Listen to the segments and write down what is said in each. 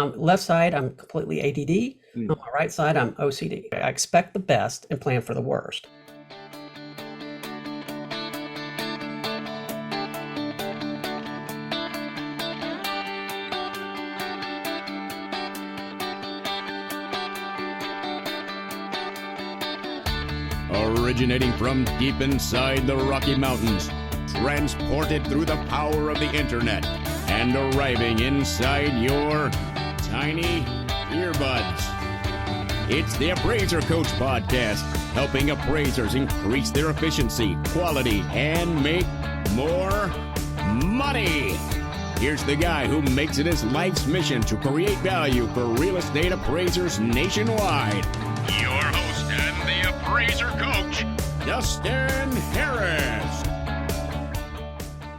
Left side, I'm completely ADD. Mm. On my right side, I'm OCD. I expect the best and plan for the worst. Originating from deep inside the Rocky Mountains, transported through the power of the internet, and arriving inside your tiny earbuds. It's the Appraiser Coach Podcast, helping appraisers increase their efficiency, quality, and make more money. Here's the guy who makes it his life's mission to create value for real estate appraisers nationwide. Your host and the Appraiser Coach, Dustin Harris.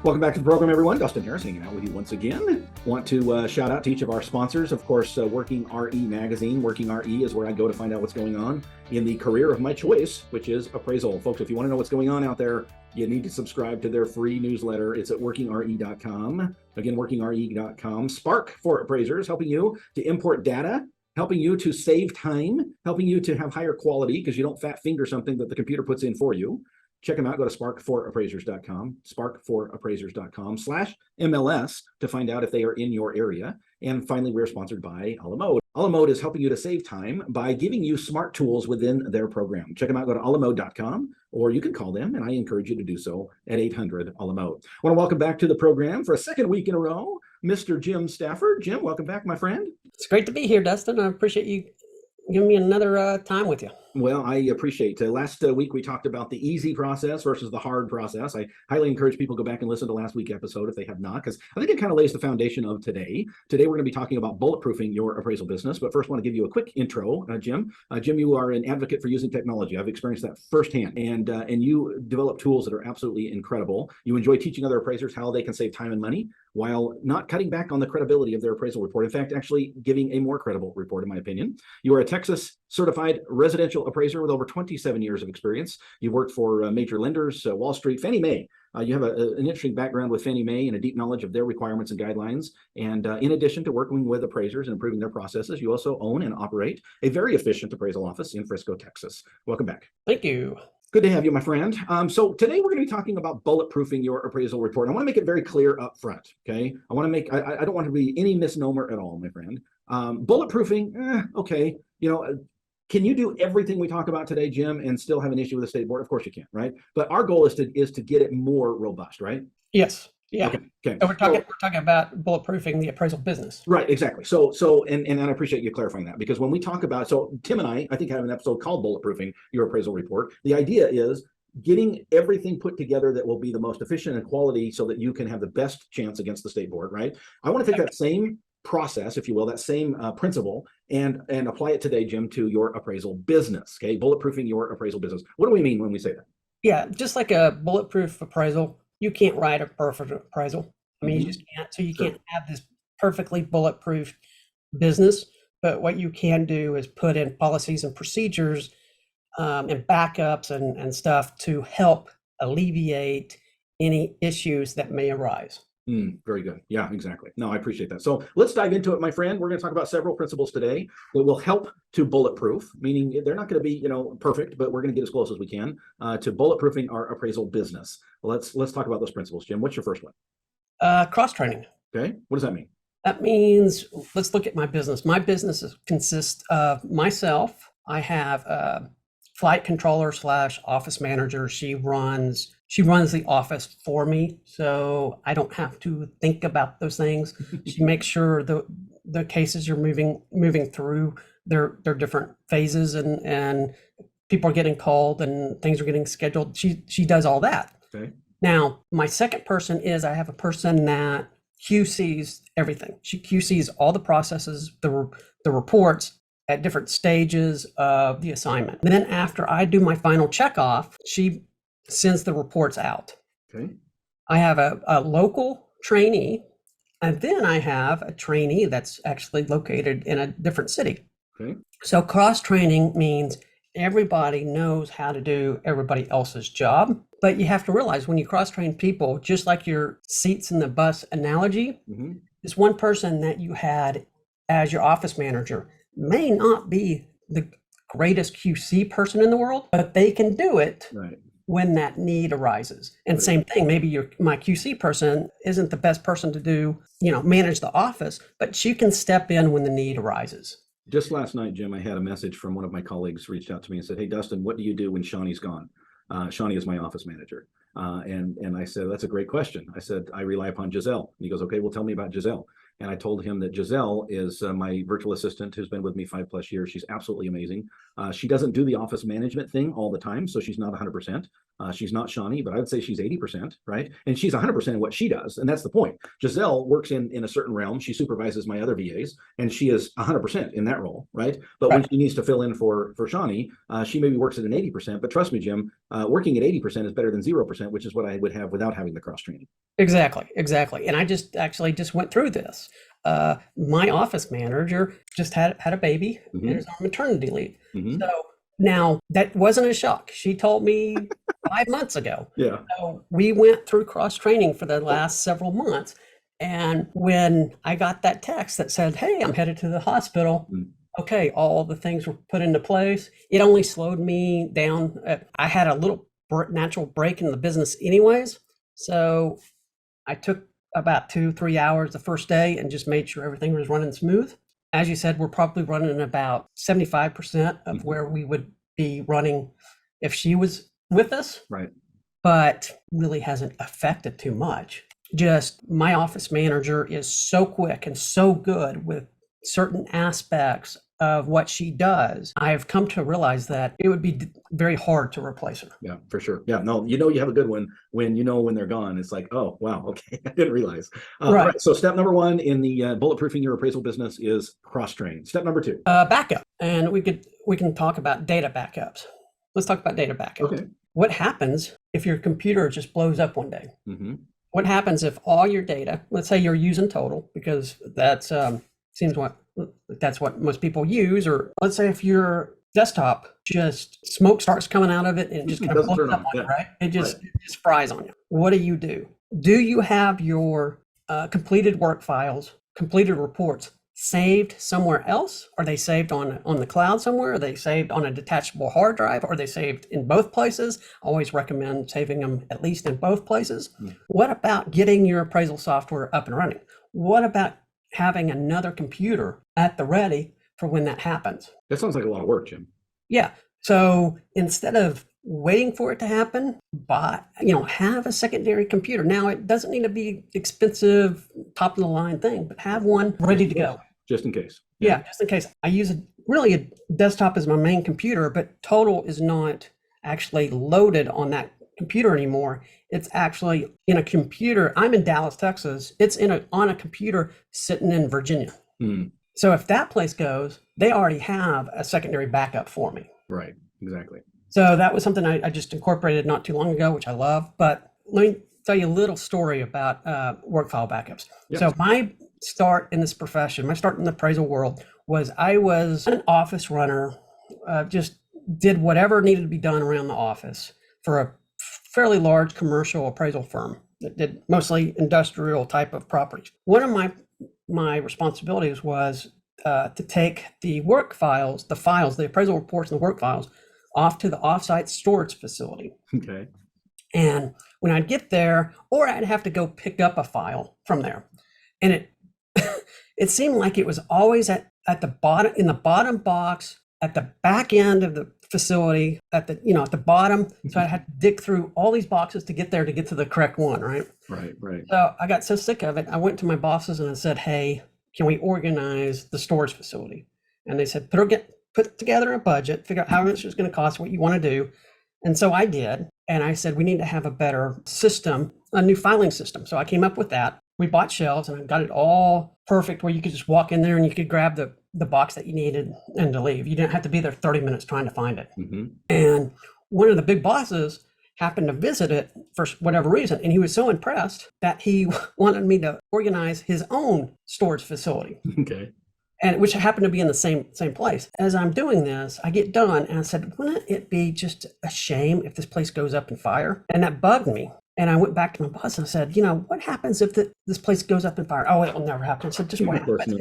Welcome back to the program, everyone. Dustin Harris hanging out with you once again. Want to shout out to each of our sponsors. Of course, Working RE Magazine. Working RE is where I go to find out what's going on in the career of my choice, which is appraisal. Folks, if you want to know what's going on out there, you need to subscribe to their free newsletter. It's at workingre.com. Again, workingre.com. Spark for appraisers, helping you to import data, helping you to save time, helping you to have higher quality because you don't fat finger something that the computer puts in for you. Check them out. Go to sparkforappraisers.com, sparkforappraisers.com/MLS to find out if they are in your area. And finally, we're sponsored by Alamode. Alamode is helping you to save time by giving you smart tools within their program. Check them out. Go to alamode.com, or you can call them, and I encourage you to do so at 800-ALAMODE. I want to welcome back to the program for a second week in a row, Mr. Jim Stafford. Jim, welcome back, my friend. It's great to be here, Dustin. I appreciate you giving me another time with you. Well, I appreciate last week we talked about the easy process versus the hard process. I highly encourage people to go back and listen to last week's episode if they have not, because I think it kind of lays the foundation of today. Today, we're going to be talking about bulletproofing your appraisal business. But first, I want to give you a quick intro, Jim. Jim, you are an advocate for using technology. I've experienced that firsthand, and you develop tools that are absolutely incredible. You enjoy teaching other appraisers how they can save time and money while not cutting back on the credibility of their appraisal report. In fact, actually giving a more credible report, in my opinion. You are a Texas certified residential appraiser with over 27 years of experience. You've worked for major lenders, Wall Street, Fannie Mae. You have an interesting background with Fannie Mae and a deep knowledge of their requirements and guidelines. And in addition to working with appraisers and improving their processes, you also own and operate a very efficient appraisal office in Frisco, Texas. Welcome back. Thank you. Good to have you, my friend. So today we're going to be talking about bulletproofing your appraisal report. I want to make it very clear up front, okay? I don't want to be any misnomer at all, my friend. Bulletproofing, okay. Can you do everything we talk about today, Jim, and still have an issue with the state board? Of course you can, right? But our goal is to get it more robust, right? Yes. Yeah. Okay. So we're talking about bulletproofing the appraisal business. Right, exactly. So and I appreciate you clarifying that, because when we talk about, so Tim and I think have an episode called Bulletproofing Your Appraisal Report. The idea is getting everything put together that will be the most efficient and quality so that you can have the best chance against the state board, right? I want to take that same process, if you will, that same principle and apply it today, Jim, to your appraisal business, okay? Bulletproofing your appraisal business. What do we mean when we say that? Yeah, just like a bulletproof appraisal, you can't write a perfect appraisal. I mean, you just can't. So you can't have this perfectly bulletproof business. But what you can do is put in policies and procedures and backups and stuff to help alleviate any issues that may arise. Very good. Yeah, exactly. No, I appreciate that. So let's dive into it, my friend. We're going to talk about several principles today that will help to bulletproof, meaning they're not going to be, perfect, but we're going to get as close as we can to bulletproofing our appraisal business. Let's talk about those principles, Jim. What's your first one? Cross-training. Okay. What does that mean? That means, let's look at my business. My business consists of myself. I have a flight controller / office manager. She runs the office for me, so I don't have to think about those things. She makes sure the cases are moving through their different phases, and people are getting called and things are getting scheduled. She does all that. Okay. Now, my second person is I have a person that QCs everything. She QCs all the processes, the reports at different stages of the assignment. And then after I do my final checkoff, she sends the reports out. Okay. I have a local trainee, and then I have a trainee that's actually located in a different city. Okay. So cross-training means everybody knows how to do everybody else's job. But you have to realize when you cross-train people, just like your seats in the bus analogy, this one person that you had as your office manager may not be the greatest QC person in the world, but they can do it Right. when that need arises. And Right. same thing, maybe my QC person isn't the best person to do, manage the office, but she can step in when the need arises. Just last night, Jim, I had a message from one of my colleagues reached out to me and said, "Hey, Dustin, what do you do when Shawnee's gone?" Shawnee is my office manager. And I said, "That's a great question." I said, "I rely upon Giselle." And he goes, "Okay, well, tell me about Giselle." And I told him that Giselle is my virtual assistant who's been with me 5+ years. She's absolutely amazing. She doesn't do the office management thing all the time, so she's not 100%. She's not Shawnee, but I would say she's 80%, right? And she's 100% in what she does, and that's the point. Giselle works in a certain realm. She supervises my other VAs, and she is 100% in that role, right? But when she needs to fill in for Shawnee, she maybe works at an 80%. But trust me, Jim, working at 80% is better than 0%, which is what I would have without having the cross training. Exactly. And I just went through this. My office manager just had a baby and is on maternity leave. So now that wasn't a shock. She told me 5 months ago. Yeah. So we went through cross training for the last several months. And when I got that text that said, "Hey, I'm headed to the hospital," okay, all the things were put into place. It only slowed me down. I had a little natural break in the business anyways. So I took about 2-3 hours the first day and just made sure everything was running smooth. As you said, we're probably running about 75% of where we would be running if she was with us. Right. But really hasn't affected too much. Just my office manager is so quick and so good with certain aspects of what she does. I've come to realize that it would be very hard to replace her. Yeah, for sure. Yeah, no, you have a good one when when they're gone. It's like, oh, wow, okay, I didn't realize. All right. So step number 1 in the bulletproofing your appraisal business is cross-train. Step number 2. Backup. And we can talk about data backups. Let's talk about data backup. Okay. What happens if your computer just blows up one day? What happens if all your data, let's say you're using Total, because that's that's what most people use, or let's say if your desktop just smoke starts coming out of it and it just kind of blows up on you, right? It just fries on you. What do? Do you have your completed work files, completed reports saved somewhere else? Are they saved on the cloud somewhere? Are they saved on a detachable hard drive? Are they saved in both places? I always recommend saving them at least in both places. What about getting your appraisal software up and running? What about having another computer at the ready for when that happens? That sounds like a lot of work, Jim. Yeah. So instead of waiting for it to happen, have a secondary computer. Now, it doesn't need to be expensive, top of the line thing, but have one ready to go. Just in case. Yeah, just in case. I use a desktop as my main computer, but Total is not actually loaded on that computer anymore. It's actually in a computer. I'm in Dallas, Texas. It's on a computer sitting in Virginia. So if that place goes, they already have a secondary backup for me. Right. Exactly. So that was something I just incorporated not too long ago, which I love. But let me tell you a little story about work file backups. Yes. So my start in this profession, my start in the appraisal world was I was an office runner, just did whatever needed to be done around the office for a fairly large commercial appraisal firm that did mostly industrial type of properties. One of my responsibilities was to take the work files, the appraisal reports and the work files off to the offsite storage facility. Okay. And when I'd get there, or I'd have to go pick up a file from there. And it seemed like it was always at the bottom, in the bottom box, at the back end of the facility, at the bottom. So I had to dig through all these boxes to get to the correct one, right? Right. So I got so sick of it, I went to my bosses and I said, "Hey, can we organize the storage facility?" And they said, put together a budget, figure out how much it's going to cost, what you want to do. And so I did. And I said, we need to have a better system, a new filing system. So I came up with that. We bought shelves and I got it all perfect where you could just walk in there and you could grab the box that you needed and to leave. You didn't have to be there 30 minutes trying to find it. And one of the big bosses happened to visit it for whatever reason. And he was so impressed that he wanted me to organize his own storage facility. Okay. And which happened to be in the same place. As I'm doing this, I get done and I said, wouldn't it be just a shame if this place goes up in fire? And that bugged me. And I went back to my boss and I said, what happens if this place goes up in fire? Oh, it will never happen. I said, just what happens?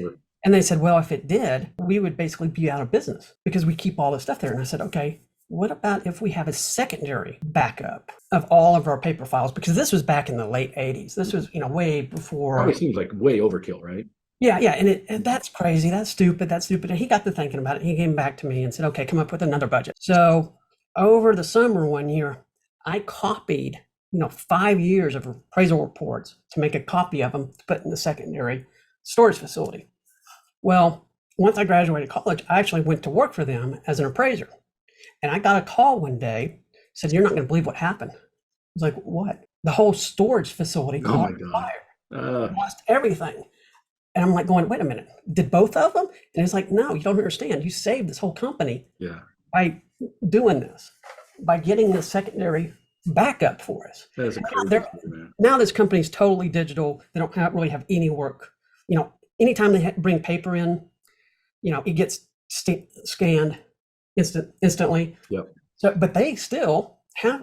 And they said, well, if it did, we would basically be out of business because we keep all this stuff there. And I said, okay, what about if we have a secondary backup of all of our paper files? Because this was back in the late 80s. This was, way before. Probably seems like way overkill, right? Yeah. And that's crazy. That's stupid. And he got to thinking about it. He came back to me and said, okay, come up with another budget. So over the summer one year, I copied, 5 years of appraisal reports to make a copy of them to put in the secondary storage facility. Well, once I graduated college, I actually went to work for them as an appraiser. And I got a call one day, said, you're not going to believe what happened. I was like, what? The whole storage facility caught fire. Lost everything. And I'm like going, wait a minute, did both of them? And it's like, no, you don't understand. You saved this whole company by doing this, by getting the secondary backup for us. That is now this company's totally digital. They don't really have any work. Anytime they bring paper in, it gets scanned instantly. Yep. So, but they still have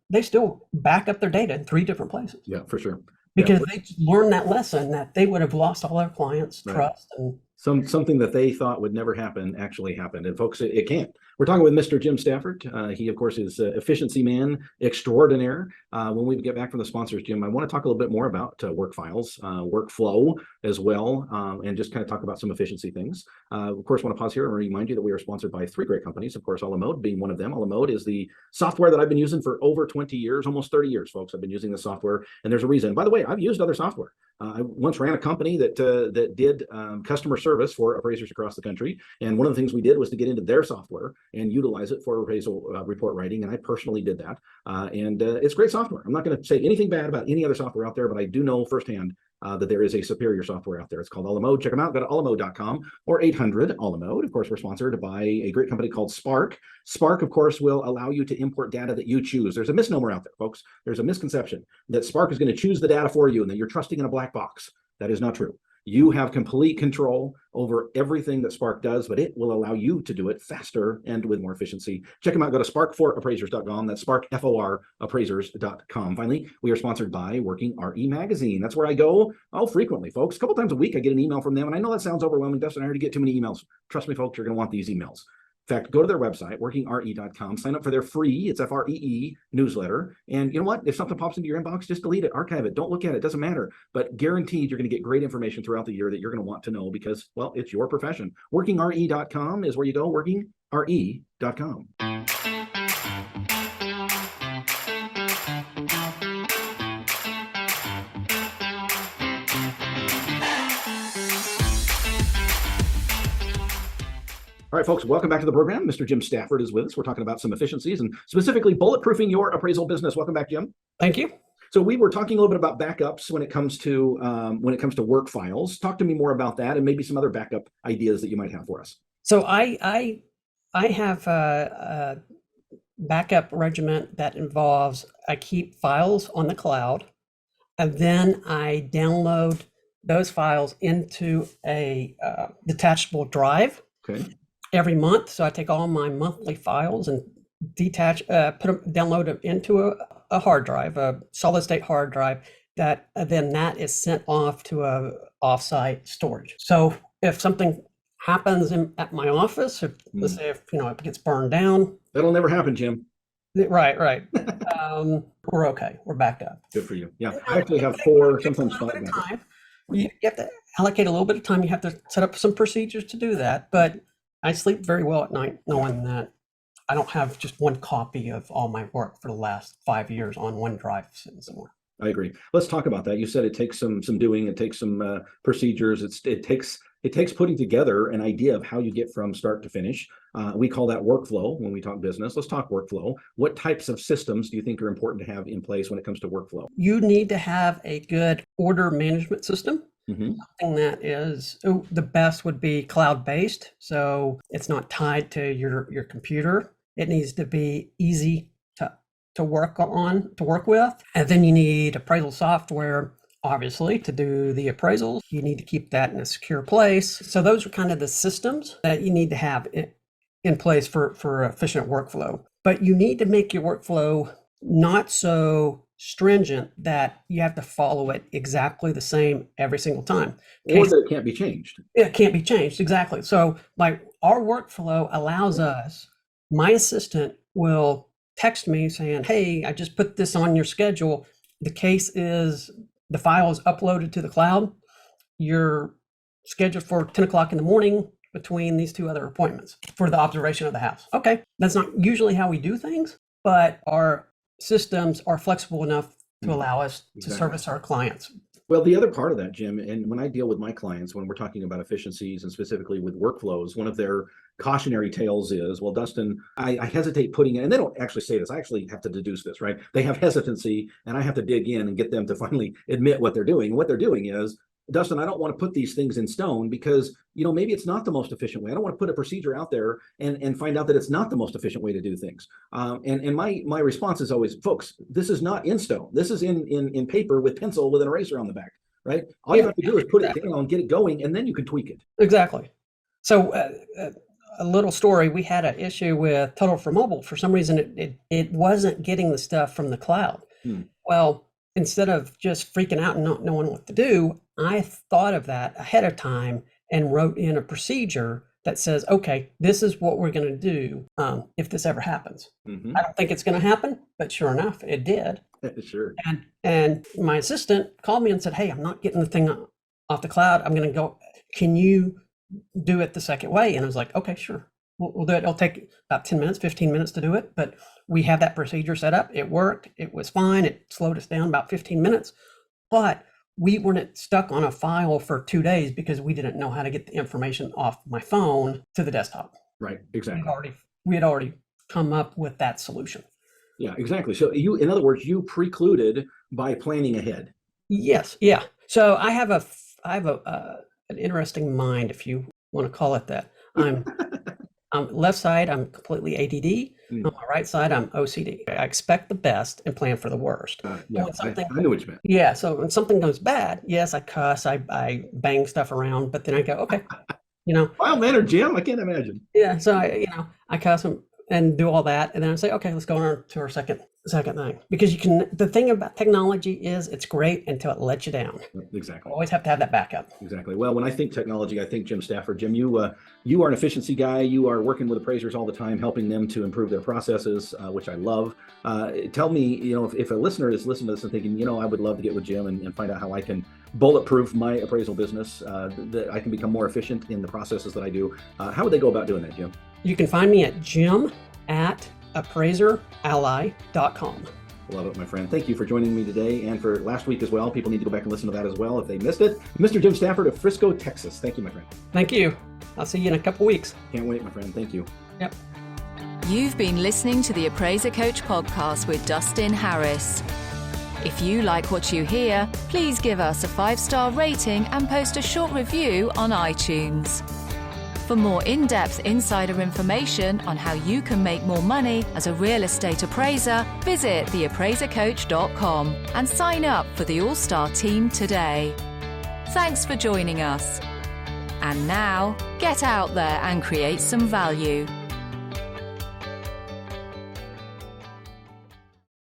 they still back up their data in 3 different places. Yeah, for sure. Because they learned that lesson that they would have lost all their clients' trust and something that they thought would never happen actually happened. And folks, it can't. We're talking with Mr. Jim Stafford. He, of course, is efficiency man extraordinaire. When we get back from the sponsors, Jim, I want to talk a little bit more about work files, workflow as well, and just kind of talk about some efficiency things. Of course, I want to pause here and remind you that we are sponsored by 3 great companies. Of course, Alamode being one of them. Alamode is the software that I've been using for over 20 years, almost 30 years, folks. I've been using the software, and there's a reason. By the way, I've used other software. I once ran a company that did customer service for appraisers across the country. And one of the things we did was to get into their software and utilize it for appraisal report writing. And I personally did that. And it's great software. I'm not going to say anything bad about any other software out there, but I do know firsthand that there is a superior software out there. It's called Alamode. Check them out. Go to alamode.com or 800-ALAMODE. Of course, we're sponsored by a great company called Spark. Spark, of course, will allow you to import data that you choose. There's a misnomer out there, folks. There's a misconception that Spark is going to choose the data for you and that you're trusting in a black box. That is not true. You have complete control over everything that Spark does, but it will allow you to do it faster and with more efficiency. Check them out. Go to spark4appraisers.com. That's Spark, F-O-R, appraisers.com. Finally, we are sponsored by Working RE Magazine. That's where I go frequently, folks. A couple times a week, I get an email from them. And I know that sounds overwhelming, Dustin. I already get too many emails. Trust me, folks, you're going to want these emails. In fact, go to their website, workingre.com, sign up for their free, it's F-R-E-E newsletter. And you know what? If something pops into your inbox, just delete it, archive it, don't look at it, doesn't matter. But guaranteed, you're going to get great information throughout the year that you're going to want to know because, well, it's your profession. Workingre.com is where you go, workingre.com. All right, folks, welcome back to the program. Mr. Jim Stafford is with us. We're talking about some efficiencies and specifically bulletproofing your appraisal business. Welcome back, Jim. Thank you. So we were talking a little bit about backups when it comes to work files. Talk to me more about that and maybe some other backup ideas that you might have for us. So I have a backup regiment that involves I keep files on the cloud, and then I download those files into a detachable drive. Okay. Every month. So I take all my monthly files and download them into a hard drive, a solid state hard drive that that is sent off to a offsite storage. So if something happens at my office, let's say if it gets burned down. That'll never happen, Jim. Right. We're okay. We're backed up. Good for you. Yeah. I actually have 4, sometimes 5. You have to allocate a little bit of time. You have to set up some procedures to do that. But I sleep very well at night knowing that I don't have just one copy of all my work for the last 5 years on one drive sitting somewhere. I agree. Let's talk about that. You said it takes some doing, it takes some procedures. It takes putting together an idea of how you get from start to finish. We call that workflow when we talk business. Let's talk workflow. What types of systems do you think are important to have in place when it comes to workflow? You need to have a good order management system. Mm-hmm. Something that is the best would be cloud-based, so it's not tied to your computer. It needs to be easy to work with, and then you need appraisal software, obviously, to do the appraisals. You need to keep that in a secure place. So those are kind of the systems that you need to have in place for efficient workflow. But you need to make your workflow not so stringent that you have to follow it exactly the same every single time. Or that it can't be changed. It can't be changed, exactly. So like our workflow allows us, my assistant will text me saying, hey, I just put this on your schedule. The file is uploaded to the cloud. You're scheduled for 10 o'clock in the morning between these two other appointments for the observation of the house. Okay, that's not usually how we do things, but our systems are flexible enough to allow us to service our clients. Well, the other part of that, Jim, and when I deal with my clients, when we're talking about efficiencies and specifically with workflows, one of their cautionary tales is, well, Dustin, I hesitate putting in, and they don't actually say this, I actually have to deduce this, right? They have hesitancy, and I have to dig in and get them to finally admit what they're doing. And what they're doing is, Dustin, I don't want to put these things in stone because, maybe it's not the most efficient way. I don't want to put a procedure out there and find out that it's not the most efficient way to do things. And my response is always, folks, this is not in stone. This is in paper with pencil with an eraser on the back, right? All you have to do is put it down, get it going, and then you can tweak it. Exactly. So a little story, we had an issue with Total for Mobile. For some reason, it wasn't getting the stuff from the cloud. Well, instead of just freaking out and not knowing what to do, I thought of that ahead of time and wrote in a procedure that says, okay, this is what we're going to do if this ever happens. I don't think it's going to happen, but sure enough, it did. Sure. And my assistant called me and said, hey, I'm not getting the thing off the cloud. I'm going to go, can you do it the second way? And I was like, okay, sure. We'll do it. It'll take about 10 minutes, 15 minutes to do it. But we have that procedure set up. It worked. It was fine. It slowed us down about 15 minutes. But we weren't stuck on a file for 2 days because we didn't know how to get the information off my phone to the desktop. Right. Exactly. We had already come up with that solution. Yeah, exactly. So in other words, you precluded by planning ahead. Yes. Yeah. So I have an interesting mind, if you want to call it that. I'm left side, I'm completely ADD. On my right side, I'm OCD. I expect the best and plan for the worst. Yeah, I know what you meant. Yeah, so when something goes bad, yes, I cuss, I bang stuff around, but then I go, okay, Wild manner, Jim, I can't imagine. Yeah, so I cuss and do all that, and then I say, okay, let's go on to our second thing. Because the thing about technology is it's great until it lets you down. Exactly. You always have to have that backup. Exactly. Well, when I think technology, I think Jim Stafford. Jim, you are an efficiency guy. You are working with appraisers all the time, helping them to improve their processes, which I love. Tell me, if a listener is listening to this and thinking, I would love to get with Jim and find out how I can bulletproof my appraisal business, that I can become more efficient in the processes that I do. How would they go about doing that, Jim? You can find me at jim@appraiserally.com. Love it, my friend. Thank you for joining me today and for last week as well. People need to go back and listen to that as well if they missed it. Mr. Jim Stafford of Frisco, Texas. Thank you, my friend. Thank you. I'll see you in a couple weeks. Can't wait, my friend. Thank you. Yep. You've been listening to the Appraiser Coach podcast with Dustin Harris. If you like what you hear, please give us a 5-star rating and post a short review on iTunes. For more in-depth insider information on how you can make more money as a real estate appraiser, visit theappraisercoach.com and sign up for the All-Star team today. Thanks for joining us. And now, get out there and create some value.